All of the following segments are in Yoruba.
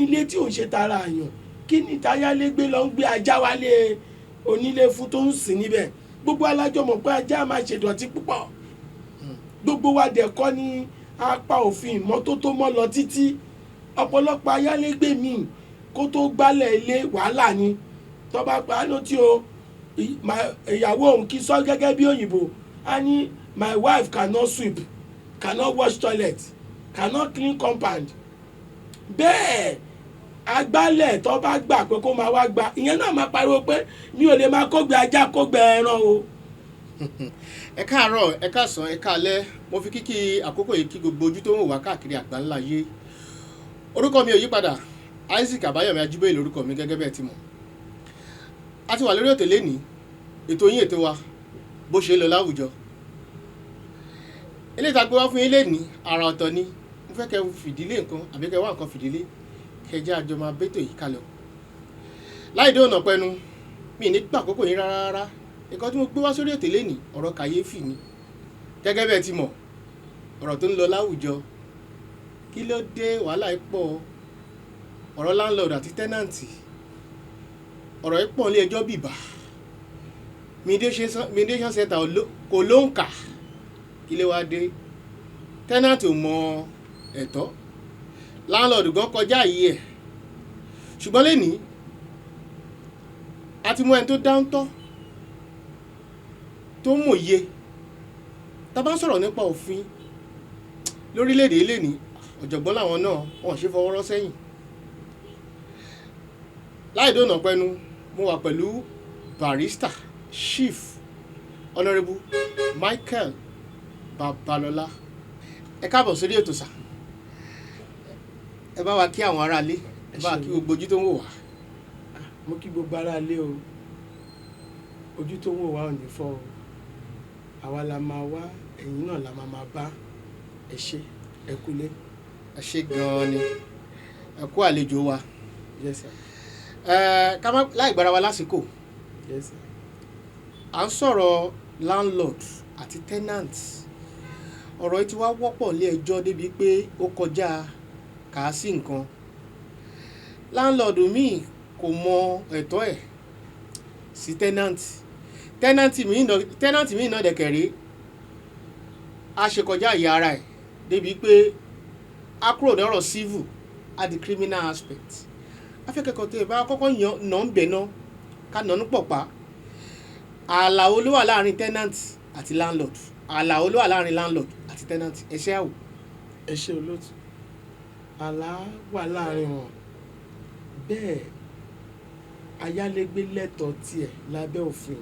ilé tí ò ń ṣe tara àyàn kí ni táyálégbé lọ ń gbé ajá wálé onílé fún tó ń sìn níbẹ̀ gbogbo alájọ mọ̀ pé ajá máa ṣèdọ̀tí púpọ̀ gbogbo wa dẹ̀ kọ́ ní apá òfin ìmọ́tótó mọ́ lọ títí ọ̀pọ̀lọpọ̀ ayálégbé míì kó tó gbálẹ̀ ilé wàhálà ni tó bá pa á ló tí o ìyàwó òun kì í sọ gẹ́gẹ́ bí òyìnbó a ní my wife cannot sweep cannot wash toilet cannot clean compound bẹ́ẹ̀ agbálẹ̀ tó bá gbà pé kó máa wá gba ìyẹn náà máa pariwo pé mi ò lè máa kógbẹ ajá kógbẹ ẹran o. ẹ káàárọ̀ ẹ káàsán ẹ káalẹ́ mo fi kíkí àkókò yìí kí gbogbo ojú tó ń wò wá káàkiri àgbáńlá yé orúkọ mi ò yí padà Isaac Àbáyọ̀mí Ajíbóyè lórúkọ mi gẹ́gẹ́ bẹ́ẹ̀ ti mọ̀ a ti wà lórí ètò lẹ́nìí ètò yín ètò wa bó ṣe lọ láwùjọ eléyìí tá a gbé wá fún yín lẹ́nìí àrà ọ̀tọ̀ ni mo fẹ́ kẹ́ fìdílé nǹkan àbí kẹ́ wá nǹkan fìdílé kẹjá àjọ máa bẹ́tò yìí kalẹ̀ láì dé ọ̀nà pẹnu mi ní gbà àkókò yín rárá nǹkan tí mo gbé wá sórí ètò lẹ́nìí ọ̀rọ̀ kàyéfì ni gẹ́gẹ́ bẹ́ẹ̀ ti mọ̀ ọ̀rọ̀ tó ń lọ láwùjọ kí ló dé wàhálà pọ̀ ọ̀rọ̀ landlord àti tenant ọ̀rọ̀ pọ̀ ní ẹjọ́ bìbà mediation center kò ló ń kà kí ló wá dé tenant ò mọ ẹ̀tọ́ landlord gan kọjá yìí ẹ̀ ṣùgbọ́n lẹ́nìí a ti mú ẹni tó dáńtọ́ tó mòye tá bá ń sọ̀rọ̀ nípa òfin lórílẹ̀‐èdè lẹ́nìí ọ̀jọ̀gbọ́n làwọn náà wọ́n ṣe fọwọ́rọ́ sẹ́yìn láì dóònà pẹ́nu mo wà pẹ̀lú barrister chief honourable Michael Babalọlá ẹ káàbọ̀ sórí ètò sà ẹ bá wa kí àwọn aráalé ẹ bá wa kí gbogbo ojú tó ń wò wá. mo kí gbogbo aráalé o ojú tó ń wò wá ò ní fọ́ o àwa la máa wá ẹ̀yin náà la máa bá ẹ ṣé ẹ kúlé. ẹ ṣé gan-an ni ẹ kú àlejò wa. Yes sir. ká má láì gbára wa lásìkò. Yes sir. à ń sọ̀rọ̀ landlord àti tenant ọ̀rọ̀ yìí ti wá wọ́pọ̀ lé ẹjọ́ débi pé ó kọjá kà á sí nǹkan landlord míì kò mọ ẹ̀tọ́ ẹ̀ sí tenant míì náà dẹ̀kẹ̀rẹ́ a ṣe kọjá ìyá ara ẹ̀ débi pé a kúrò lọ́rọ̀ civil at the criminal aspect afẹ́kẹ́kọ̀ọ́ tó yẹ bá kọ́kọ́ nà ń bẹ̀ náà ká nà ń pọ̀ pa ààlà wo ló wà láàrin tenant àti landlord ààlà wo ló wà láàrin landlord àti tenant ẹ ṣé àwò. ẹ ṣé olóòtú ààlà wà láàrin wọn bẹ́ẹ̀ ayálégbé lẹ́tọ̀ọ́ tiẹ̀ lábẹ́ òfin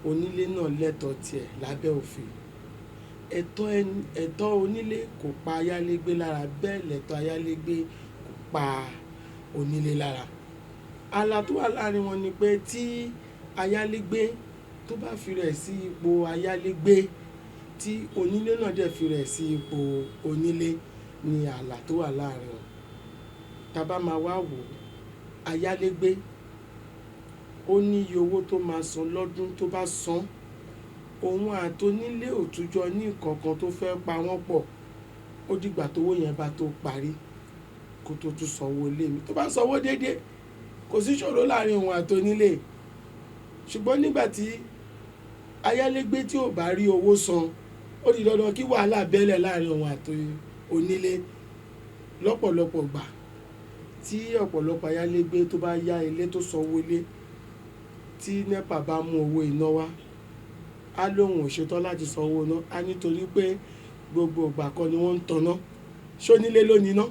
onílé náà lẹ́tọ̀ọ́ tiẹ̀ lábẹ́ òfin ẹ̀tọ́ onílé kò pa ayálégbé lára bẹ́ẹ̀ lẹ́tọ̀ọ́ ayálégbé kò pa onílé lára ààlà tó wà láàrin wọn ni pé tí ayálégbé tó bá fi rẹ̀ sí ipò ayálégbé tí onílé náà dẹ̀ fi rẹ̀ sí ipò onílé ni ààlà tó wà láàrin wọn tá bá máa wá wò ayálégbé ó ní iye owó tó máa san lọ́dún tó bá san òun àtonílé òtújọ ní nǹkan kan tó fẹ́ pa wọ́n pọ̀ ó dìgbà tówó yẹn bá tó parí kó tó tún sanwó ilé mi tó bá sanwó déédéé kò sí ṣòro láàrin òun àtonílé ṣùgbọ́n nígbà tí ayálégbé tí ò bá rí owó san ó di dandan kí wàhálà bẹ́lẹ̀ láàrin òun àti onílé lọ́pọ̀lọpọ̀ gbà tí ọ̀pọ̀lọpọ̀ ayálégbé tó bá yá ilé tó sanwó ilé tí NEPA bá mú owó iná wá á lóun ò ṣetán láti sanwó iná á nítorí pé gbogbo ìgbà kan ni wọ́n ń tanná ṣónílé ló níná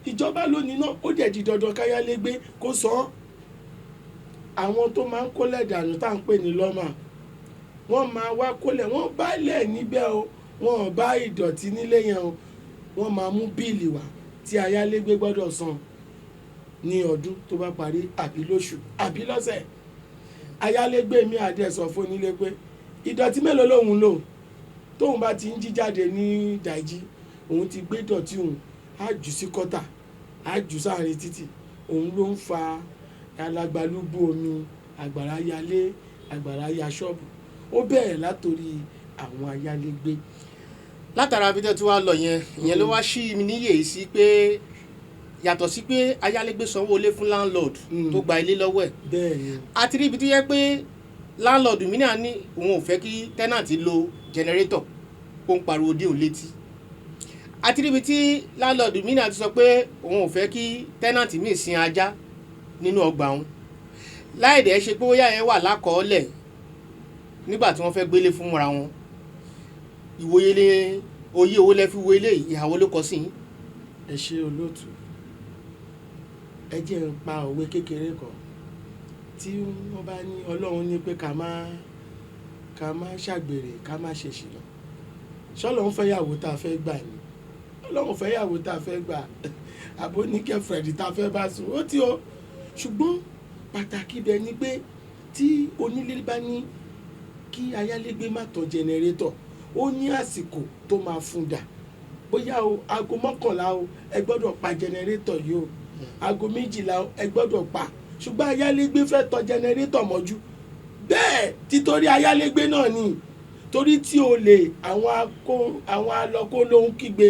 ìjọba ló níná ó dẹ̀ di dandan káyálégbé kó san àwọn tó máa ń kólẹ̀ dànù tá à ń pè ní lọ́mà wọ́n máa wá kólẹ̀ wọ́n bá lẹ̀ níbẹ̀ o wọ́n bá ìdọ̀tí nílé yẹn o wọ́n máa mú bíìlì wá tí ayálégbé gbọ́dọ̀ san ní ọdún tó bá parí àbí lóṣù àbí lọ́sẹ̀ ayálégbé mi àdé sọ fún onílé pé ìdọ̀tí mélòó lòun lò tóun bá ti ń jí jáde ní ìdájí òun ti gbé ìdọ̀tí òun á jù sí kọ́tà á jù sáàrin títì òun ló ń fa alágbálúgbú omi àgbàrá yalé àgbàrá ya ṣọ́ọ̀bù ó bẹ̀rẹ̀ látòrí àwọn ayálégbé. látara bí tẹ́ tí wàá lọ yẹn ìyẹn ló wá sí mi níyè sí pé yàtọ̀ sí pé ayálégbé sanwó ilé fún landlord tó gba ilé lọ́wọ́ ẹ̀. bẹ́ẹ̀ ni àti rí ibi tó yẹ pé landlord mìíràn ní òun ò fẹ́ kí tenant lo generator kó ń pariwo dé òun létí. àti rí ibi tí landlord mìíràn ti sọ pé òun ò fẹ́ kí tenant míì sin ajá nínú ọgbà òun láì dẹ̀ ṣe pé bóyá yẹn wà lákọọ́lẹ̀ nígbà tí wọ́n fẹ́ gbélé fúnra wọn. ìwòye oyè owó lẹ́ fi wo ilé ìyàwó ló kọ sí yín. ẹ ṣe olóòtú ẹ jẹ́ ń pa òwe kékeré kan tí wọ́n bá ní ọlọ́run ní pé ká má ṣàgbèrè ká má ṣe ṣìnà ṣọ́lọ́run fẹ́ yàwó tá a fẹ́ gbà ni ọlọ́run fẹ́ yàwó tá a fẹ́ gbà àbó ní kẹfẹ̀rẹ̀dì tá a fẹ́ bá sùn ó ti o ṣùgbọ́n pàtàkì bẹ́ẹ̀ ni pé tí onílé bá ní kí ayálégbé má tàn jẹnẹrétọ̀ ó ní àsìkò tó máa fún dà bóyá o aago 11 o ẹ gbọ́dọ̀ pa jẹnẹrétọ̀ yìí o aago 12 o ẹ gbọ́dọ̀ pa ṣùgbọ́n ayálégbé fẹ́ tàn jẹnẹrétọ̀ mọ́jú bẹ́ẹ̀ títorí ayálégbé náà ni torí tí o lè àwọn alọ́kó lóhun kígbe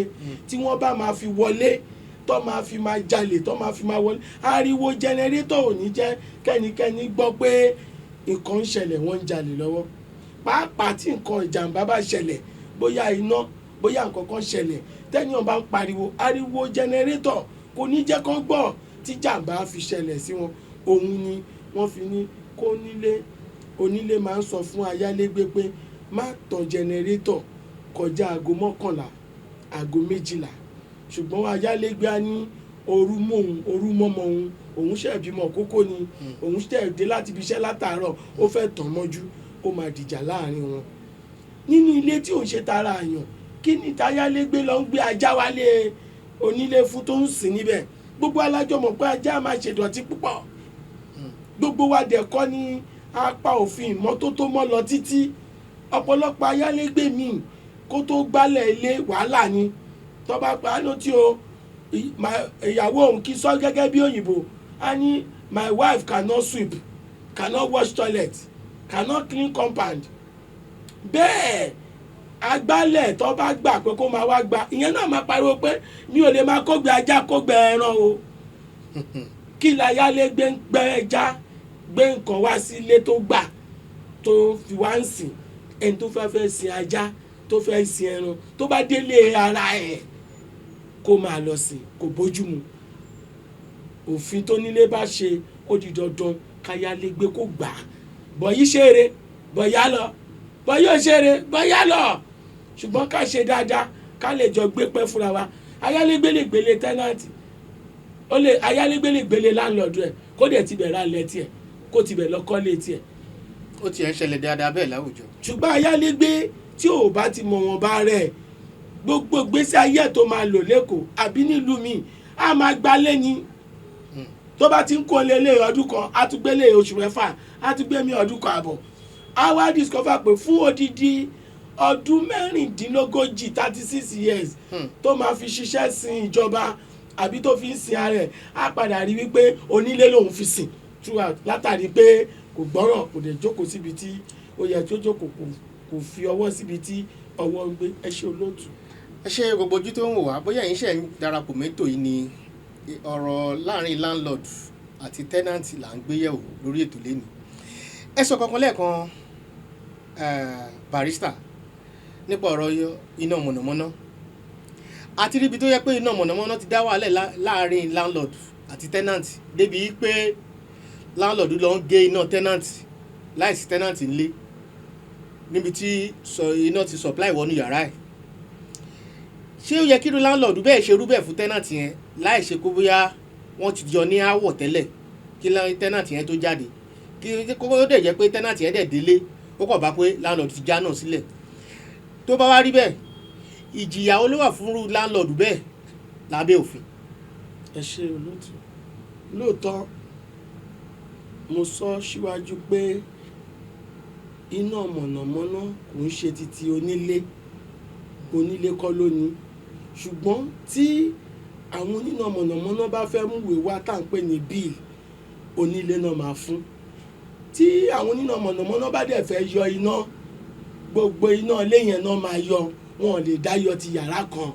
tí wọ́n bá máa fi wọlé tó máa fi máa jalè tó máa fi máa wọlé ariwo jẹnẹrétọ̀ ò ní jẹ́ kẹ́nikẹ́ni gbọ́ pé nǹkan ń ṣẹlẹ̀ wọ́n ń jalè lọ́wọ́ pàápàá tí nǹkan ìjàmbá bá ṣẹlẹ̀ bóyá iná bóyá nǹkan kan ṣẹlẹ̀ tẹ́nìyàn bá ń pariwo ariwo jẹnẹrétọ̀ kò ní jẹ́ kán gbọ́ tí jàmbá fi ṣẹlẹ̀ sí wọn òun ni wọ́n fi ní kó onílé máa ń sọ fún ayálégbé pé má tàn jẹnẹrétọ̀ kọjá aago 11 aago 12 ṣùgbọ́n ayálégbé á ní òru mọ́mọ́ òun ṣe bímọ kókó ni òun ṣe dé láti ibi iṣẹ́ látàárọ̀ ó fẹ́ tàn mọ́jú ó máa dìjà láàrin wọn nínú ilé tí òun ṣe tara àyàn kí ni táyálégbé lọ ń gbé ajá wálé onílé fún tó ń sìn níbẹ̀ gbogbo alájọ mọ̀ pé ajá máa ṣèdọ̀tí púpọ̀ gbogbo wa dẹ̀ kọ́ ní apá òfin ìmọ́tótó mọ́ lọ títí ọ̀pọ̀lọpọ̀ ayálégbé míì kó tó gbálẹ̀ ilé wàhálà ni tó bá pa á ló tí o ìyàwó òun kì í sọ gẹ́gẹ́ bí òyìnbó a ní my wife cannot sweep cannot wash toilet cannot clean compound bẹ́ẹ̀ agbálẹ̀ tó bá gbà pé kó máa wá gba ìyẹn náà máa pariwo pé mi ò lè máa kógbé ajá kógbé ẹran o kí láyálégbé ń gbé ẹja gbé nǹkan wá sí ilé tó gbà tó fi wá ń sìn ẹni tó fẹ́ sin ajá tó fẹ́ sin ẹran tó bá délé ara ẹ̀ kó máa lọ sìn kò bójúmu òfin tó nílé bá ṣe ó di dandan káyálégbé kó gbà á bọ̀yí ṣeré bọ̀yá lọ bọ̀yí ò ṣeré bọ̀yá lọ ṣùgbọ́n ká ṣe dáadáa ká lè jọ gbé pẹ́ fúnra wa ayálégbé lè gbélé tẹ́nàntì ayálégbé lè gbélé láńlọ́ọ̀dù ẹ̀ kó dẹ̀ tibẹ̀ ra ilẹ̀ tiẹ̀ kó tibẹ̀ lọ kọ́lé tiẹ̀. ó tiẹ̀ ń ṣẹlẹ̀ dáadáa bẹ́ẹ̀ láwùjọ. ṣùgbọ́n ayálégbé tí ò bá ti mọ̀ wọ́n bá rẹ̀ gbogbo gbèsè ayé tó máa lò lẹ́kọ̀ọ́ àbí nílùú mi á máa gbalé ni tó bá ti ń kó lé ọdún kan á tún gbélé oṣù mẹ́fà á tún gbé mi ọdún kan àbọ̀ á wá discover pé fún odidi ọdún 36 36 years tó máa fi ṣiṣẹ́ sin ìjọba àbí tó fi ń sin ara ẹ̀ á padà rí wípé onílé lòun fi sìn throughout látàrí pé kò gbọ́ràn kò dẹ̀ jókòó síbi tí ó yẹ tó jókòó kò fi ọwọ́ síbi tí ọwọ́ ń gbé. ẹ ṣe olóòtú. ẹ ṣe gbogbo ojú tó ń wò wá bóyá ẹ̀yin ṣe ń darapọ̀ mẹ́tò yìí ni ọ̀rọ̀ láàrin landlord àti tenant là ń gbé yẹ̀wò lórí ètò lẹ́nu. ẹ sọ kankan lẹ́ẹ̀kan barrister nípa ọ̀rọ̀ iná mọ̀nàmọ́ná àti ríbi tó yẹ pé iná mọ̀nàmọ́ná ti dá wàhálà láàrin landlord àti tenant débi pé landlord lọ ń gé iná tenant láìsí tenant ńlé níbi tí iná ti supply wọnú yàrá ẹ̀. ṣé ó yẹ kí landlord bẹ́ẹ̀ ṣe rú bẹ́ẹ̀ fún tenant yẹn láì ṣe kó bóyá wọ́n ti jọ ní àwọ̀ tẹ́lẹ̀ kí tenant yẹn tó jáde kí kókó dẹ̀ jẹ́ pé tenant yẹn dẹ̀ délé ó kàn bá pé landlord ti já náà sílẹ̀. tó bá wá rí bẹ́ẹ̀ ìjìyà ó ló wà fún landlord bẹ́ẹ̀ lábẹ́ òfin. ẹ ṣe olóòtú lóòótọ́ mo sọ síwájú pé iná mọ̀nàmọ́ná kò ń ṣe titi onílé kọ́ ló ní ṣùgbọ́n tí àwọn oníná mọ̀nàmọ́ná bá fẹ́ mú ìwé wá tá à ń pè ní bíìl onílé náà máa fún tí àwọn oníná mọ̀nàmọ́ná bá dẹ̀ fẹ́ yọ iná gbogbo iná ilé yẹn náà máa yọ wọn ò lè dá yọ ti yàrá kan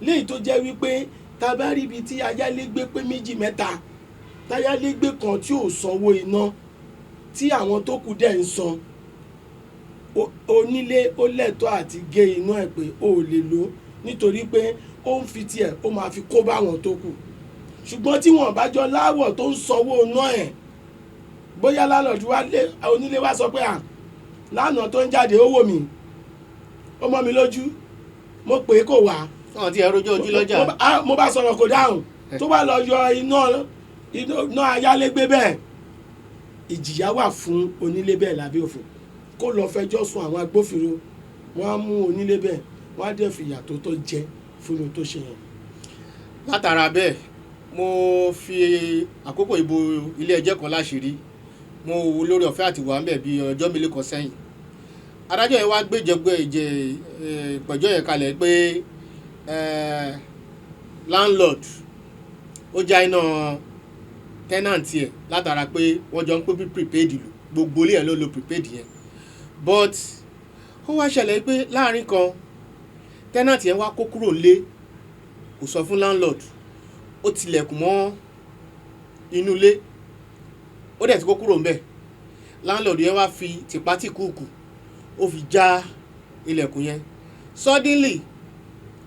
léyìí tó jẹ́ wípé tá a bá rí ibi tí ayálégbé pé méjì mẹ́ta táyálégbé kan tí ò sanwó iná tí àwọn tó kù dẹ̀ ń san, onílé ó lẹ́tọ̀ọ́ àti gé iná ẹ̀ pé o ò lè lò nítorí pé ó ń fi tiẹ̀ ó máa fi kó bá àwọn tó kù. Ṣùgbọ́n tí wọ́n bá jọ láwọ̀ tó ń sanwó iná ẹ̀, bóyá lálọ́ọ̀dù wá lé onílé wá sọ pé lánàá tó ń jáde ó wò mí, ó mọ́ mi lójú, mo pè é kò wá. Àwọn tí ẹ rojọ́ ojú lọ́jà. Mo bá sọ̀rọ̀ kò dáhùn, tó bá lọ yọ iná ayálégbé bẹ́ẹ̀, ìjìyà wà fún onílé bẹ́ẹ̀ lábẹ́ òfin. Kó lọ fẹjọ́ sùn àwọn agbófinró, wọ́n á mú onílé bẹ́ẹ̀, wọ́n á dẹ̀ fìyà tó tọ́ jẹ fún ohun tó ṣe yẹn. Látara bẹ́ẹ̀, mo fi àkókò ìbò ilé ẹjọ́ kan láṣìírí, mo wo lórí ọ̀fẹ́ àti wà ń bẹ̀ bí ọjọ́ mélòó kan sẹ́yìn. Adájọ́ yẹn wá gbé ìpẹ̀jọ́ yẹn kalẹ̀ pé landlord ó já iná tenant ẹ̀ látara pé wọ́n jọ ń pín prepaid lò, gbogbo ilé ẹ̀ ló lo prepaid yẹn. But ó wá ṣẹlẹ̀ pé láàrin kan tenant yẹn wá kó kúrò lé, kò sọ fún landlord, ó tilẹ̀kùn mọ́ inú ilé, ó dẹ̀ ti kó kúrò ńbẹ̀. Landlord yẹn wá fi tìpátìkúùkù ó fi já ilẹ̀kùn yẹn. Suddenly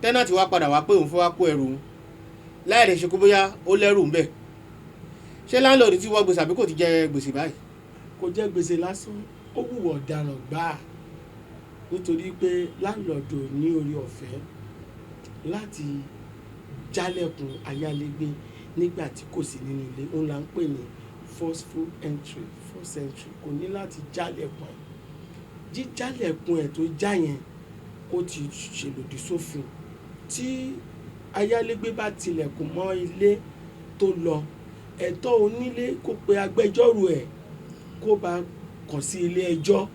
tenant wá padà wá pé òun fẹ́ wá kó ẹrù òun láì lè ṣe kó bóyá ó lẹ́rù ńbẹ̀. Ṣé landlord ti wọ gbèsè àbí kò ti jẹ gbèsè báyìí? Kò jẹ gbèsè lásán, ó hùwà ọ̀daràn gbáà, nítorí pé landlord ò ní orí ọ̀fẹ́ láti jálẹ̀kùn ayálégbé nígbà tí kò sí nínú ilé. Òun là ń pè ní forced entry. Kò ní láti jálẹ̀kùn ẹ̀. Jíjálẹ̀kùn ẹ̀ tó já yẹn ó ti ṣèlòdì sófin. Tí ayálégbé bá tilẹ̀kùn mọ́ ilé tó lọ, ẹ̀tọ́ onílé kó pe agbẹjọ́rò ẹ̀ kó bá kàn sí ilé ẹjọ́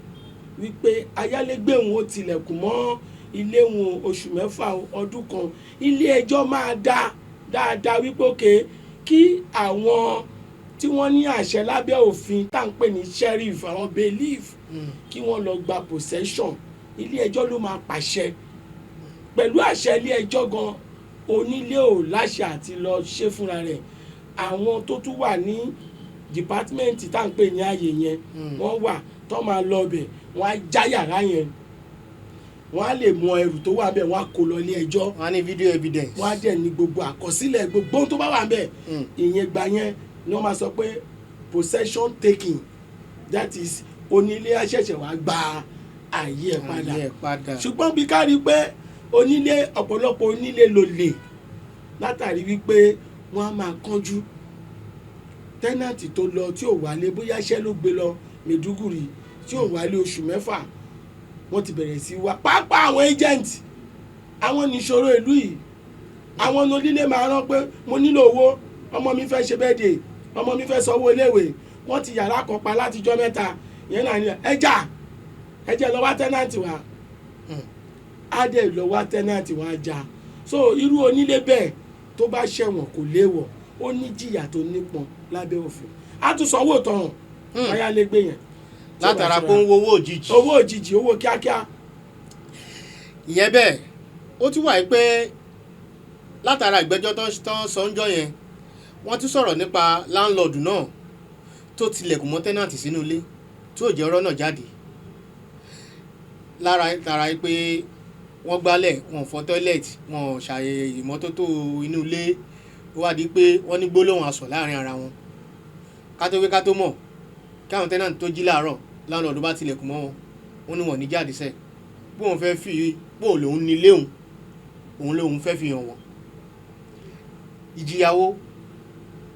wípé ayálégbé òun ó tilẹ̀kùn mọ́ ilé òun oṣù mẹ́fà ọdún kan. Ilé ẹjọ́ máa dáadáa wípé òkè kí àwọn tí wọ́n ní àṣẹ lábẹ́ òfin tá à ń pè ní sheriff, àwọn bailiff, kí wọ́n lọ gba possession. Ilé ẹjọ́ ló máa pàṣẹ. Pẹ̀lú àṣẹ ilé ẹjọ́ gan, onílé ò láṣẹ àti lọ ṣe fúnra rẹ̀. Àwọn tó tún wà ní department tá à ń pè ní ààyè yẹn, wọ́n wà tó máa lọ bẹ̀, wọ́n á já yàrá yẹn, wọ́n á lè mọ ẹrù tó wà bẹ̀, wọ́n á kó lọ ilé ẹjọ́. Wọ́n á ní video evidence. Wọ́n á dẹ̀ ní gbogbo àkọsílẹ̀ gbogbo tó bá wà bẹ̀. Ìyẹn gbà yẹn ni wọ́n máa sọ pé possession taking, that is onílé á ṣẹ̀ṣẹ̀ wá gba ààyè ẹ̀ padà. Ṣùgbọ́n bí ká rí i pé onílé, ọ̀pọ̀lọpọ̀ onílé ló lè látàrí wípé wọ́n á máa kánjú. Tẹ́nàntì tó lọ tí ò wálé, bóyá iṣẹ́ ló gbé lọ Maiduguri tí ò wálé oṣù mẹ́fà, wọ́n ti bẹ̀rẹ̀ sí wá. Pàápàá àwọn agent, àwọn níṣòro ìlú yìí. Àwọn onílé máa rán pé mo nílò owó, ọmọ mi fẹ́ ṣe birthday, ọmọ mi fẹ́ sanwó iléèwé, wọ́n ti yàrá kan pa látijọ́ mẹ́ta. Ìyẹn náà ni ẹjẹ́ lọ wá tẹ́nàntì wá. Á dẹ̀ lọ wá tẹ́nàntì wá já. So irú onílé bẹ́ẹ̀ tó bá ṣẹ̀wọ̀n kò léèwọ̀, ó ní jìyà tó nípọn lábẹ́ òfin. Á tún sanwó ìtanràn ayálégbé yẹn. Látara pé ń wo owó òjijì. Owó òjijì, owó kíákíá. Ìyẹn bẹ́ẹ̀, ó tún wà pé látara ìgbẹ́jọ́ tó sọ ń jọ yẹn, wọ́n tún sọ̀rọ̀ nípa landlord náà tó tilẹ̀kùn mọ́ tẹ́nàntì sínú ilé tí ò jẹ́ ọ̀rọ̀ náà jáde. Látara pé wọ́n gbálẹ̀, wọ́n fọ tọ́ílẹ̀tì, wọ́n ṣàyè ìmọ́tótó inú ilé, ó wá di pé wọ́n ní gbólóhùn asọ̀ láàrin ara wọn. Ká tó mọ̀, kí àwọn tẹ́nàntì tó jí láàárọ̀, landlord bá tilẹ̀kùn mọ́ wọn, wọ́n ní wọ́n ní jáde sẹ́ẹ̀. Bóun fẹ́ fi bóun lòun ní ilé òun lòun fẹ́ fi hàn wọ́n. Ìjìyàwó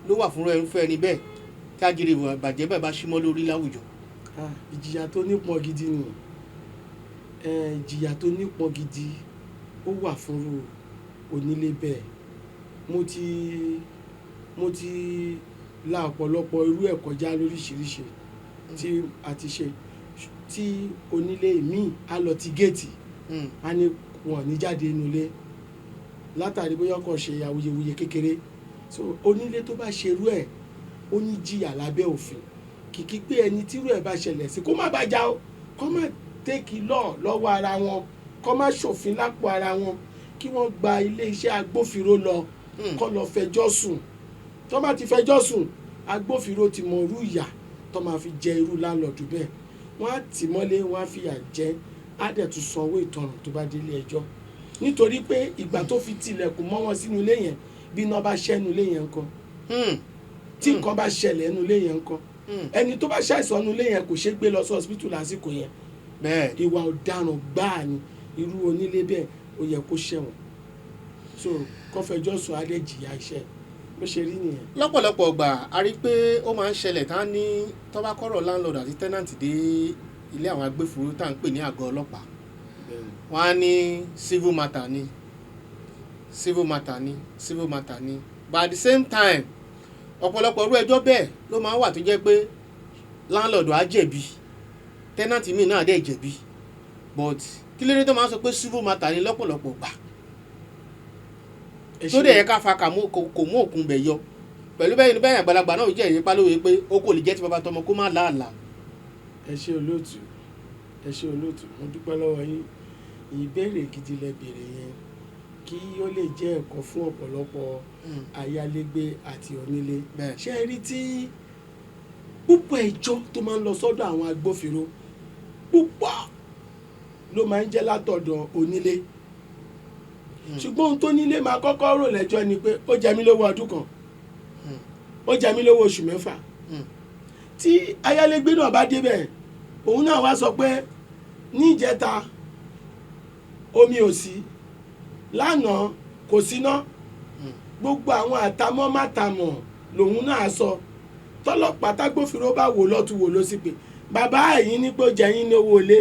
ló wà fún irúfẹ́ ẹni bẹ́ẹ̀ tí àjèrè ìbàjẹ́ bẹ́ẹ̀ bá símọ́ lórí láwùjọ. Ìjìyà tó nípọn gidi ni. Ìjìyà tó nípọn gidi ó wà fún onílé bẹ́ẹ̀. Mo ti la ọ̀pọ̀lọpọ̀ irú ẹ̀ kọjá lóríṣiríṣi tí a ti ṣe, tí onílé míì á lọ ti géètì, á ní wọn ní jáde inú ilé látàrí bóyá ọkọ̀ ṣe awuyewuye kékeré. So onílé tó bá ṣerú ẹ̀, ó ní jìyà lábẹ́ òfin. Kìkì pé ẹni tírú ẹ̀ bá ṣẹlẹ̀ sí kó má bàjá o, kó má tẹ́kì lọ́wọ́ ara wọn, kó má ṣòfin lápò ara wọn, kí wọ́n gba ilé iṣẹ́ agbófinró lọ kó lọ fẹjọ́ sùn tó bá ti fẹjọ́ sùn agbófinró ti mọ irú ìyà tó máa fi jẹ irú láńlọ́ọ̀dù bẹ́ẹ̀ wọ́n á tì mọ́lé wọ́n á fìyà jẹ á dẹ̀ tún sanwó ìtanràn tó bá délé ẹjọ́ nítorí pé ìgbà tó fi tilẹ̀kùn mọ́ wọn sínú ilé yẹn bí iná bá ṣẹ́ nu ilé yẹn ńkọ́ tí nǹkan bá ṣẹlẹ̀ nu ilé yẹn ńkọ́ ẹni tó bá ṣàìsàn nu ilé yẹn kò ṣeé gbé lọ sí hospital lásìkò yẹn ìwà ọ̀daràn gbáà ni irú onílé bẹ́ẹ̀ ó yẹ kó ṣẹ̀wọ̀n so kọfẹjọ́ sùn á lè jìyà iṣẹ́ bó ṣe rí nìyẹn. lọ́pọ̀lọpọ̀ ọgbà a rí pé ó máa ń ṣẹlẹ̀ tá ní tó bá kọ́rọ̀ landlord àti tenant dé ilé àwọn agbófinró tá à ń pè ní àgọ́ ọlọ́pàá wọ́n á ní civil matter ni but at the same time ọ̀pọ̀lọpọ̀ irú ẹjọ́ bẹ́ẹ̀ ló máa ń wà tó jẹ́ pé landlord á jẹ̀bi tenant míì náà dẹ̀ jẹ̀bi but kí ló dé tó máa ń sọ pé civil matter ni lọ́pọ̀lọpọ̀ gbà tó dẹ̀ yẹ ká fa kò mú òkun bẹ̀ yọ pẹ̀lú bẹ́ẹ̀ ni bẹ́ẹ̀ àgbàlagbà náà jẹ́ ìyẹn pálówó pé ó kò lè jẹ́ ti bàbá tọmọ kó má láàlà. ẹ ṣé olóòtú mo dúpẹ́ lọ́wọ́ yín ìbéèrè gidi lẹ béèrè yẹn kí ó lè jẹ́ ẹ̀kọ́ fún ọ̀pọ̀lọpọ̀ ayálégbé àti onílé ṣé ẹ rí tí púpọ̀ ẹjọ́ tó máa ń lọ sọ́dọ̀ àwọn agbófinró púpọ̀ ló máa ń jẹ́ látọ̀dọ̀ onílé ṣùgbọ́n ohun tó nílé máa kọ́kọ́ rò lẹ́jọ́ ni pé ó jẹ mí lówó ọdún kan ó jẹ mí lówó oṣù mẹ́fà tí ayálégbé náà bá débẹ̀ òun náà wá sọ pé ní ìjẹta omi ò sí lánàá kò síná gbogbo àwọn àtàmọ́ mátàmọ́ lòun náà sọ tọ́lọ́pàá tágbófinró bá wò lọ́tún wò ló sì pé bàbá ẹ̀yin ní pé ó jẹ yín lówó ilé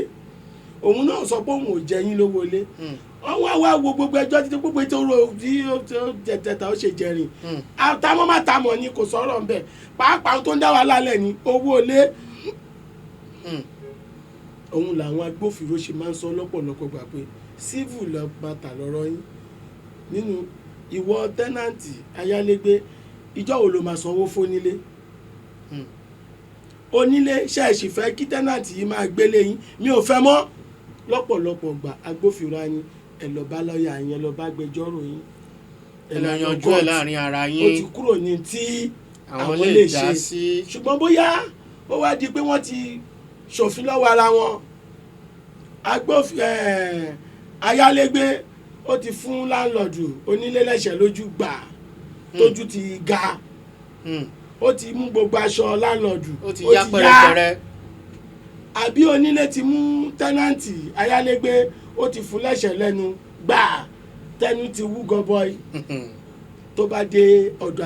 òun náà sọ pé òun ò jẹ yín lówó ilé wọ́n wá wo gbogbo ẹjọ́ títí gbogbo ètò ọ̀rọ̀ tí ó jẹ̀tẹ̀ta ó ṣe jẹ̀rìn àtàmọ́ mátàmọ́ ni kò sọ̀rọ̀ ń bẹ̀ pàápàá tó ń dá wa lálẹ́ ní owó ilé òun làwọn agbófinró ṣe máa ń sọ lọ́pọ̀lọpọ̀ gbà pé civil lọ bàtà lọ́rọ̀ yín nínú ìwọ tẹ́nàntì ayálégbé ìjọ́ wo ló máa sanwó fónílé onílé ṣẹ́ẹ̀ṣì fẹ́ kí tẹ́nàntì yìí máa gbélé yín mi ò fẹ́ mọ́ lọ́pọ̀lọpọ̀ gbà agbófinró yín ẹ lọ bá lọ́ọ̀yà yín ẹ lọ bá gbẹjọ́rò yín ẹ lọ yanjú ẹ láàrin ara yín ó ti kúrò ní tí àwọn lè ṣe ṣùgbọ́n bóyá ó wá di pé wọ́n ti ṣòfin lọ́wọ́ ara wọn ayálégbé ó ti fún láńlọ́ọ̀dù onílé lẹ́sẹ̀ lójú gbà tójú ti ga ó ti mú gbogbo aṣọ láńlọ́ọ̀dù ó ti yá pẹ̀rẹ̀pẹ̀rẹ̀ àbí onílé ti mú tẹ́nàntì ayálégbé ó ti fún lẹ́sẹ̀ lẹ́nu gbà tẹnu ti wú gọbọi tó bá dé ọ̀dọ̀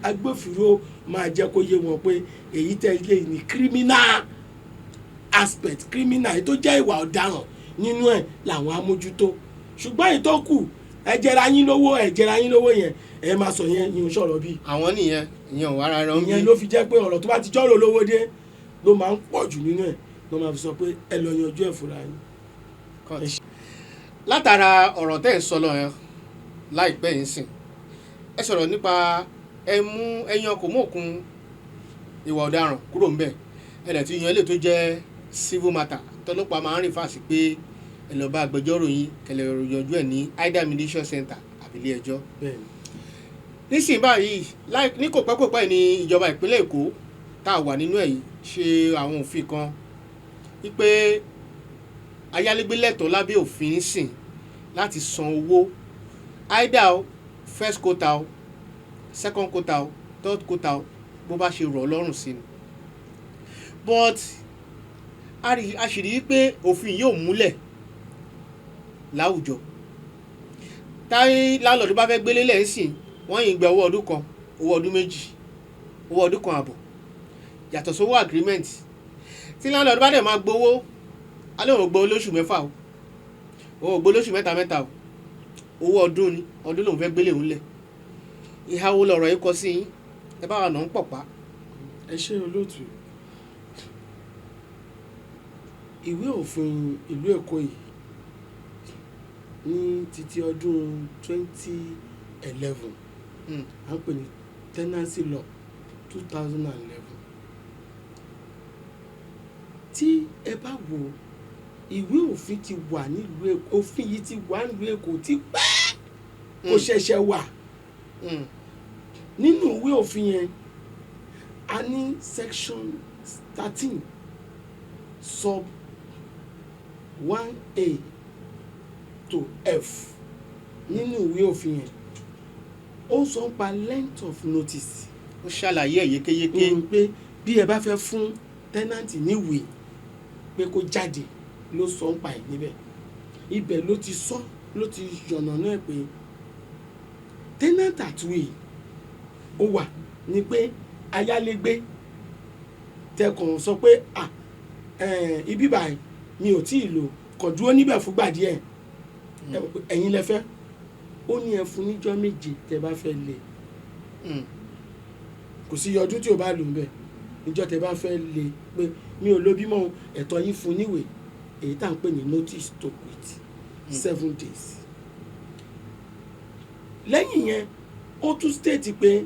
agbófinró máa jẹ́ kó yé wọn pé èyí tẹ̀lé ní criminal aspect criminal tó jẹ́ ìwà ọ̀daràn nínú ẹ̀ làwọn amójútó ṣùgbọ́n èyí tó kù ẹ jẹra yín lówó yẹn ẹ máa sọ yẹn yín sọ̀rọ̀ bí. àwọn nìyẹn ìyẹn ò wá rárá ń bí. ìyẹn ló fi jẹ́ pé ọ̀rọ̀ tó bá ti jọ́rọ̀ lówó dé ló máa ń pọ̀ jù nínú ẹ̀ ló máa fi sọ pé ẹ lọ yanjú ẹ̀ fúnra yín. látara ọ̀rọ̀ tẹ́ ẹ̀ sọ lọ yẹn láìpẹ́ yìí sìn ẹ sọ̀rọ̀ nípa ẹyan kò mú òkun ìwà ọ̀daràn kúrò ńbẹ̀ ẹ lẹ̀ ti yan ilé tó jẹ́ civil matter tọ́lọ́pàá máa ń rìn fáàsì pé ẹ lọ bá agbẹjọ́rò yín kẹlẹ̀ yanjú ẹ̀ ní ida mediation center àbílẹ̀ ẹjọ́. nísìnyí báyìí ní kò pẹ́ ní ìjọba ìpínlẹ̀ Èkó tá a wà nínú ẹ̀ yìí ṣe àwọn òfin kan wípé ayálégbé lẹ́tọ̀ọ́ lábẹ́ òfin sìn láti san owó ida o first quota o second quota o third quota o bó bá ṣe rọ̀ lọ́rùn sí ni but a sì rí pé òfin yóò múlẹ̀ láwùjọ táyé láńlọ́ọ̀dù bá fẹ́ gbélé lẹ́sìn wọ́n yìí gba owó ọdún kan owó ọdún méjì owó ọdún kan àbọ̀ yàtọ̀ sówó agreement tí láńlọ́ọ̀dù bá dẹ̀ máa gbowó alẹ́ òun gbowó lóṣù mẹ́fà o òun gbowó lóṣù mẹ́ta o owó ọdún ni ọdún lòun fẹ́ gbélé òun lẹ̀ ìhà wo lọ̀rọ̀ yìí kọ sí yín ẹ bá wà náà ń pọ̀pá. ẹ ṣe olóòtú ìwé òfin ìlú Èkó yìí ní títí ọdún 2011 à ń pè ní tenancy law 2011 tí ẹ bá wo ìwé òfin ti wà nílùú Èkó òfin yìí ti wà nílùú Èkó tí pẹ́ kò ṣẹ̀ṣẹ̀ wà nínú ìwé òfin yẹn a ní section 13 sub 1A to F nínú ìwé òfin yẹn ó sọ nípa length of notice. ó ṣàlàyé ẹ̀ yékéyéké. pé bí ẹ bá fẹ́ fún tẹ́nàntì níwèé pé kó jáde ló sọ nípa ẹ̀ níbẹ̀ ibẹ̀ ló ti sọ ló ti yọ̀nà náà pé tenant at will ó wà ní pé ayálégbé tẹkàn sọ pé ibi báyìí mi ò tíì lò kàn dúró níbẹ̀ fúngbà díẹ̀ ẹ̀yin lẹ fẹ́ ó ní ẹ fún níjọ́ méje tẹ bá fẹ́ lè kò sí ọdún tí o bá lò ń bẹ̀ níjọ́ tẹ bá fẹ́ lè pé mi ò lo bímọ ẹ̀tọ́ yín fún níwèé èyí tá à ń pè ní notice to quit 7 days. lẹ́yìn yẹn ó tún state pé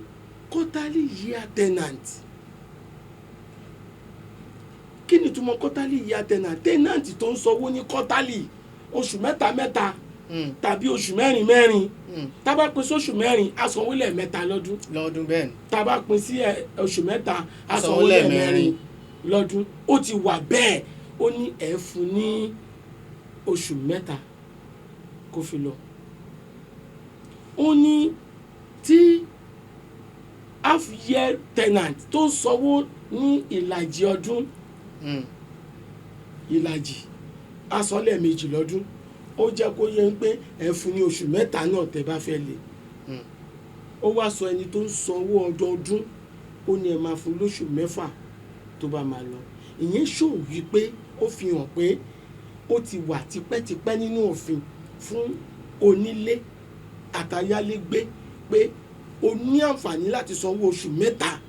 quarterly year tenant kí ni túmọ̀ quarterly year tenant tó ń sanwó ní quarterly oṣù mẹ́ta tàbí oṣù mẹ́rin tá bá pín sí oṣù mẹ́rin a sanwó lẹ́ẹ̀mẹ́ta lọ́dún bẹ́ẹ̀ ni tá bá pín sí oṣù mẹ́ta a sanwó lẹ́ẹ̀mẹ́rin lọ́dún ó ti wà bẹ́ẹ̀ ó ní ẹ fún ní oṣù mẹ́ta kó fi lọ ó ní tí half year tenant tó sanwó ní ìlàjì ọdún ìlàjì a san lẹ́ẹ̀mejì lọ́dún ó jẹ́ kó yẹ pé ẹ fún ní oṣù mẹ́ta náà tẹ́ bá fẹ́ lè ó wá sọ ẹni tó ń sanwó ọdọọdún ó ní ẹ máa fún lóṣù mẹ́fà tó bá máa lọ ìyẹn ṣòwò wípé ó fi hàn pé ó ti wà tipẹ́tipẹ́ nínú òfin fún onílé àtayálégbé pé o ní àǹfààní láti sanwó oṣù mẹ́ta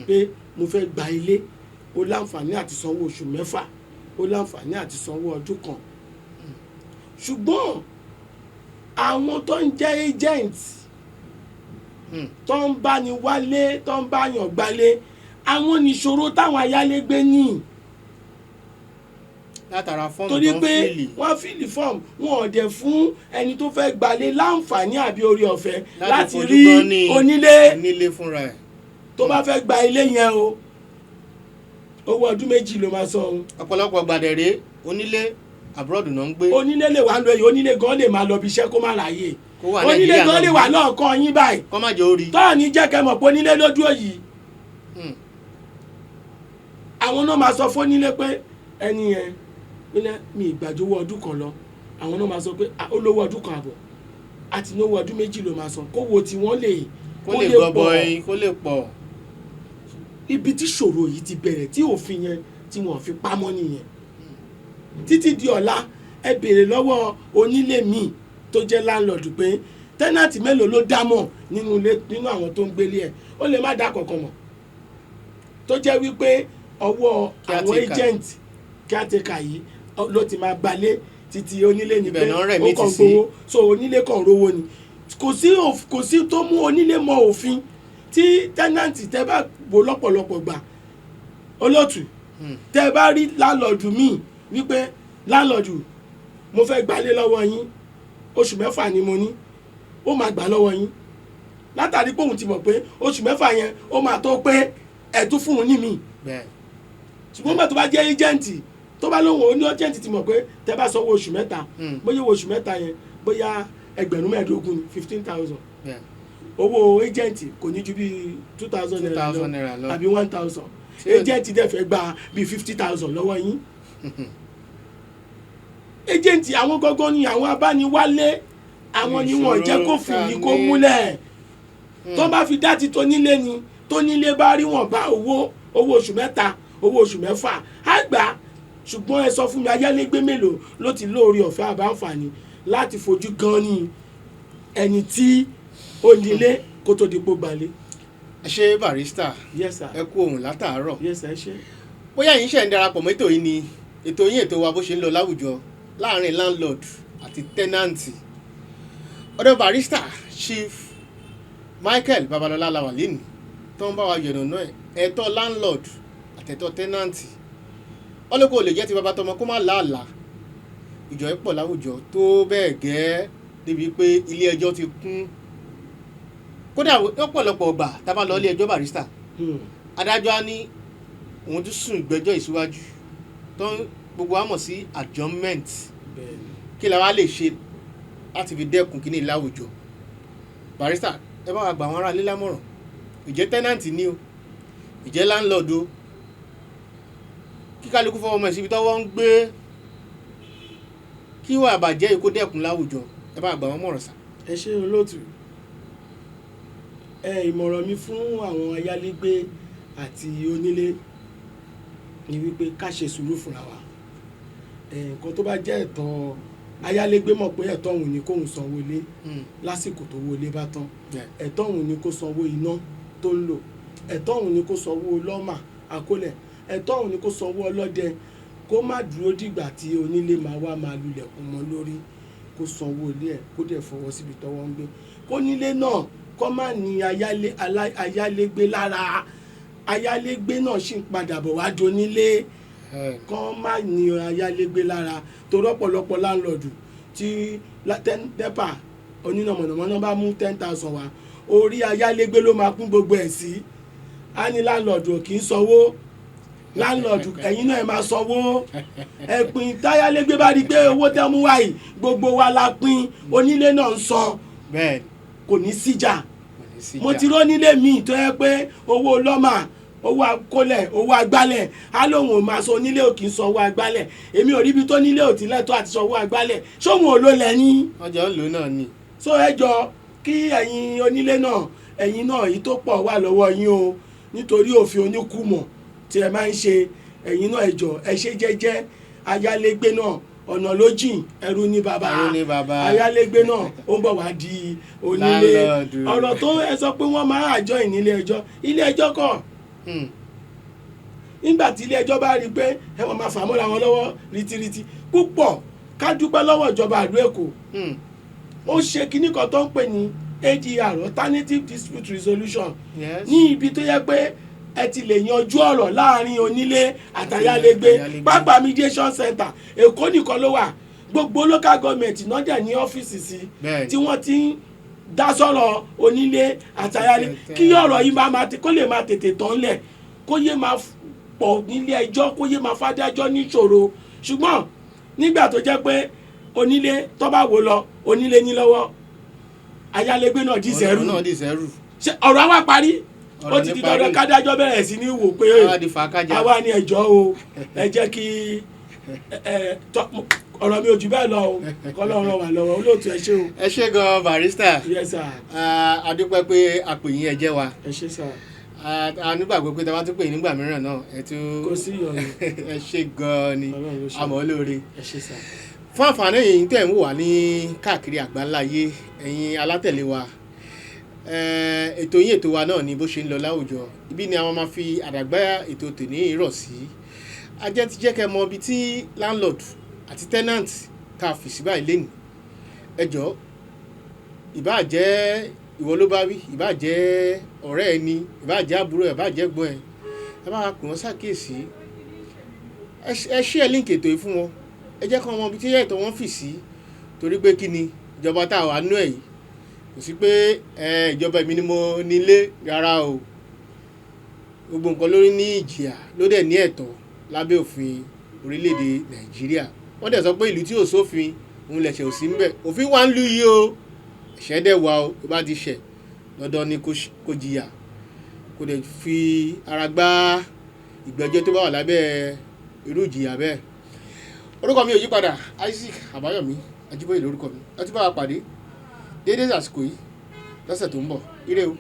pé mo fẹ́ gba ilé o láǹfààní àti sanwó oṣù mẹ́fà o láǹfààní àti sanwó ọdún kan ṣùgbọ́n àwọn tó ń jẹ́ agent tó ń bá ní wálé tó ń bá yàn gbálé àwọn nìṣòro táwọn ayálégbé ní látara fọ́ọ̀mù torí pé wọ́n fìlì fọ́ọ̀mù wọn ò dẹ̀ fún ẹni tó fẹ́ gbalé láǹfààní àbí orí ọ̀fẹ́ láti rí onílé fúnra ẹ̀ tó bá fẹ́ gba ilé yẹn o owó ọdún méjì ló máa san o. ọ̀pọ̀lọpọ̀ gbàdẹ̀rẹ́ onílé abroad náà ń gbé. onílé lè wà lọ yìí onílé gan lè máa lọ bí iṣẹ́ kó má ráyè onílé gan lè wà náà kọ́ yín báyìí kọ́ má jẹ́ orí tọ́ọ̀ ní jẹ́ kẹ́ mọ̀ pé onílé ló dúró yìí àwọn náà máa sọ fónílé pé ẹni yẹn nílẹ̀ mi ìgbàjọwọ́ ọdún kan lọ àwọn náà máa sọ pé ó lówó ọdún kan àbọ̀ àti ní owó ọdún méjì ló máa san kó wo tí wọ́n lè kó lè pọ̀. ibi tí ṣòro yìí ti bẹ̀rẹ̀ tí òfin yẹn tí wọ́n fi pamọ́ nìyẹn títí di ọ̀la ẹ béèrè lọ́wọ́ onílé míì tó jẹ́ láńlọ́ọ̀dù pé tẹ́nàtì mélòó ló dámọ̀ nínú àwọn tó ń gbélé ẹ̀ ó lè má dá kankan mọ̀ tó jẹ́ wípé ọwọ́ àwọn agent caretaker yìí ló ti máa gbalé títí onílé ní pé ó kàn gbowó so onílé kàn rówó ni kò sí tó mú onílé mọ òfin tí tẹ́nàntì tẹ́ bá wò lọ́pọ̀lọpọ̀ gbà olóòtú tẹ́ bá rí láńlọ́ọ̀dù míì wípé láńlọ́ọ̀dù mo fẹ́ gbalé lọ́wọ́ yín oṣù mẹ́fà ni mo ní ó máa gbà lọ́wọ́ yín látàrí pé òun ti mọ̀ pé oṣù mẹ́fà yẹn ó máa tó pé ẹ̀tún fún un ní mi ṣùgbọ́n bá tó bá jẹ́ ẹ́jẹ̀ǹtì tó bá lóhùn oní ẹ́jẹ̀ǹtì ti mọ̀ pé tẹ́ bá sanwó oṣù mẹ́ta bóyá owó oṣù mẹ́ta yẹn bóyá ẹgbẹ̀rún mẹ́ẹ̀ẹ́dógún ní 15,000 owó ẹ́jẹ̀ǹtì kò ní ju bí 2,000 naira lọ àbí 1,000 ẹ́jẹ̀ǹtì dẹ̀ fẹ́ gba bí 50,000 lọ́wọ́ yín ẹ́jẹ̀ǹtì àwọn gọ́gọ́ ni àwọn abániwálé àwọn ni wọ́n jẹ́ kó fìlì kó múlẹ̀ tó bá fi dá ti tó nílé ni tó nílé bá rí wọn bá owó oṣù mẹ́ta owó oṣù mẹ́fà á gbà ṣùgbọ́n ẹ sọ fún mi ayálégbé mélòó ló ti lóore ọ̀fẹ́ àbáǹfààní láti fojú gan ni ẹni tí ó nílé kó tó di pò gbalé. ẹ ṣe barista ẹ kú ohùn látàárọ̀ bóyá yín ṣe ń darapọ̀ mọ́ ètò yìí ni ètò yín ètò wa bó ṣe ń lọ láwùjọ láàrin landlord àti tenancy ọ̀dọ̀ barista chief Michael Babalọlá la wà lẹ́nu tó ń bá wa yọ̀nà náà ẹ̀tọ́ landlord àtẹ̀tọ́ tenancy ọlọ́kọ̀ lè jẹ́ ti bàbá tọmọ kó má làálàá ìjọ ẹ̀ pọ̀ láwùjọ tó bẹ́ẹ̀ gẹ́ débi pé ilé ẹjọ́ ti kún kódà lọ́pọ̀lọpọ̀ ọgbà tá a bá lọ ilé ẹjọ́ Barrister adájọ́ á ní òun tún sún ìgbẹ́jọ́ ìsíwájú tó gbogbo wa mọ̀ sí adjournment kí la wá lè ṣe láti fi dẹ́kun kíní láwùjọ. Barrister ẹ bá wa gbà wọn ará ilé lámọ̀ràn, ìjẹ́ tenant ni o, ìjẹ́ landlord o, kí kálukú fọwọ́ mọ̀ síbi tọ́wọ́ ń gbé, kí wà bàjẹ́ ikú dẹ́kun láwùjọ. Ẹ bá gbà wọn mọ̀ràn sà. ẹ ṣe olóòtú. Ìmọ̀ràn mi fún àwọn ayálégbé àti onílé ni wípé ká ṣe sùúrù fúnra wa. Nǹkan tó bá jẹ́ ẹ̀tọ́ ayálégbé mọ̀ pé ẹ̀tọ́ òun ni kóun sanwó ilé lásìkò tó wọlé bá tán, ẹ̀tọ́ òun ni kó sanwó iná tó ń lò, ẹ̀tọ́ òun ni kó sanwó lọ́mà àkólẹ̀, ẹ̀tọ́ òun ni kó sanwó ọlọ́dẹ, kó má dúró dìgbà tí onílé máa wá máa lulẹ̀kùn mọ́ lórí, kó sanwó ilé ẹ̀ kó dẹ̀ fọwọ́ síbi tọ́wọ́ ń gbé. Kó nílé náà kó má ní ayálégbé lára, ayálégbé náà sì ń padà bọ̀ wá donílé, kó má ní ayálégbé lára. Torí ọ̀pọ̀lọpọ̀ láńlọ́ọ̀dù tí NEPA oníná mọ̀nàmọ́ná bá mú 10,000 wá, orí ayálégbé ló máa kún gbogbo ẹ̀ sí. Á ní láńlọ́ọ̀dù kì í sanwó, láńlọ́ọ̀dù ẹ̀yin náà ẹ máa sanwó. Ẹ̀pìn táyálégbé bá rí pé owó tẹ́ mú wáyé gbogbo wa la pín, onílé náà ń san, kò ní síjà. Mo ti rọ́ nílé míì tó yẹ pé owó lọ́mà, owó akólẹ̀, owó agbálẹ̀, á lóun ò máa san, onílé ò kì í san owó agbálẹ̀. Èmi ò ríbi tó nílé ò tí lẹ́tọ́ àti san owó agbálẹ̀, ṣóhun ò ló lẹ́yìn. ọjọ́ ń lò náà ni. So ẹ jọ kí ẹ̀yin onílé náà, ẹ̀yin náà èyí tó pọ̀ wà lọ́wọ́ yín o, nítorí òfin oníkùmọ̀ tí ẹ máa ń ṣe, ẹ̀yin náà ẹ jọ ẹ ṣe jẹ́jẹ́. Ayálégbé náà ọ̀nà ló jìn, ẹrú ní bàbá, ayálégbé náà ó ń bọ̀ wá di onílé. Ọ̀rọ̀ tó ẹ sọ pé wọ́n máa àjọ ìnílé ẹjọ́, ilé ẹjọ́ kọ́. Nígbà tí ilé ẹjọ́ bá rí i pé ẹ wọ́n máa fà mọ́ra wọn lọ́wọ́ rìtìrìtì púpọ̀, ká dúpẹ́ lọ́wọ́ ìjọba ìlú Èkó. Ó ṣe kinní kan tó ń pè ní ADR, Alternative Dispute Resolution, ní ibi tó yẹ pé ẹ ti lè yanjú ọ̀rọ̀ láàrin onílé àtayálégbé, pápá mediation center Èkó nìkan ló wà. Gbogbo local government náà dẹ̀ ní ọ́fíìsì sí tí wọ́n ti ń dá sọ̀rọ̀ onílé àtayálégbé, kí ọ̀rọ̀ yìí kó lè máa tètè tán lẹ̀, kó yé máa pọ̀ nílé ẹjọ́, kó yé máa fádájọ́ níṣòro. Ṣùgbọ́n nígbà tó jẹ́ pé onílé tó bá wò lọ, onílé ní lọ́wọ́, ayálégbé náà dì sẹ́rù, ṣé ọ̀rọ̀ àwa parí? Ó ti di dandan kádájọ́ bẹ̀rẹ̀ sí ní wò pé àwa ni ẹjọ́ o, ẹ jẹ́ kí ọ̀rọ̀ mi ò jù bẹ́ẹ̀ lọ o, kọ́lọ́run wà lọ́wọ́. Olóòtú ẹ ṣé o. Ẹ ṣé gan Barrister. Yes sir. A dúpẹ́ pé a pè yín ẹ jẹ́ wa. Ẹ ṣé sir. A nígbàgbọ́ pé tàbá tún pè nígbà mìíràn náà ẹ tún. Kò sí ìyọnu. Ẹ ṣé gan ni, àmọ́ olóore. Ẹ ṣé sir. Fún àǹfààní yìí tẹ̀ ń wò wá ní káàkiri àgbáńláyé, ẹ̀yin alátẹ̀lé wa, ètò yín ètò wa náà ni bó ṣe ń lọ láwùjọ. Ibi ni àwọn máa fi àdàgbà ètò tòní rọ̀ sí. Ajẹ́ ti jẹ́ kẹ́ mọ ibi tí landlord àti tenant ká fi sí báyìí lẹ́nu. Ẹ jọ̀ọ́, ìbá jẹ́ ìwọ ló bá wí, ìbá jẹ́ ọ̀rẹ́ ẹni, ìbá jẹ́ àbúrò ẹ̀, ìbá jẹ́ ẹ̀gbọ́n ẹ̀, ẹ bá wa pè wọ́n ṣàkíyèsí. Ẹ share link ètò yìí fún wọn, ẹ jẹ́ kí wọ́n mọ ibi tí ètò wọn fì sí. Torí pé kí ni ìjọba tá a wà nú ẹ̀ yìí, kò sí pé ìjọba mi ni mo nílé, rárá o. Gbogbo nǹkan lórí ní ìjìyà, ló dẹ̀ ní ẹ̀tọ́ lábẹ́ òfin orílẹ̀-èdè Nàìjíríà. Wọ́n dẹ̀ sọ pé ìlú tí ò sófin òun lẹ̀ṣẹ̀ ò sí ń bẹ̀. Òfin wà ń lú yìí o, ẹ̀ṣẹ̀ dẹ̀ wà o, tó bá ti ṣẹ̀ dandan ni kó jìyà, kó dẹ̀ fi ara gbá ìgbẹ́jọ́ tó bá wà lábẹ́ irú ìjìyà bẹ́ẹ̀. Orúkọ mi ò yí padà, Isaac Àbáyọ̀mí Ajíbóyè lórúkọ mi. Ẹ ti bá wa pàdé déédéé àsìkò yìí lọ́sẹ̀ tó ń bọ̀. Ire o.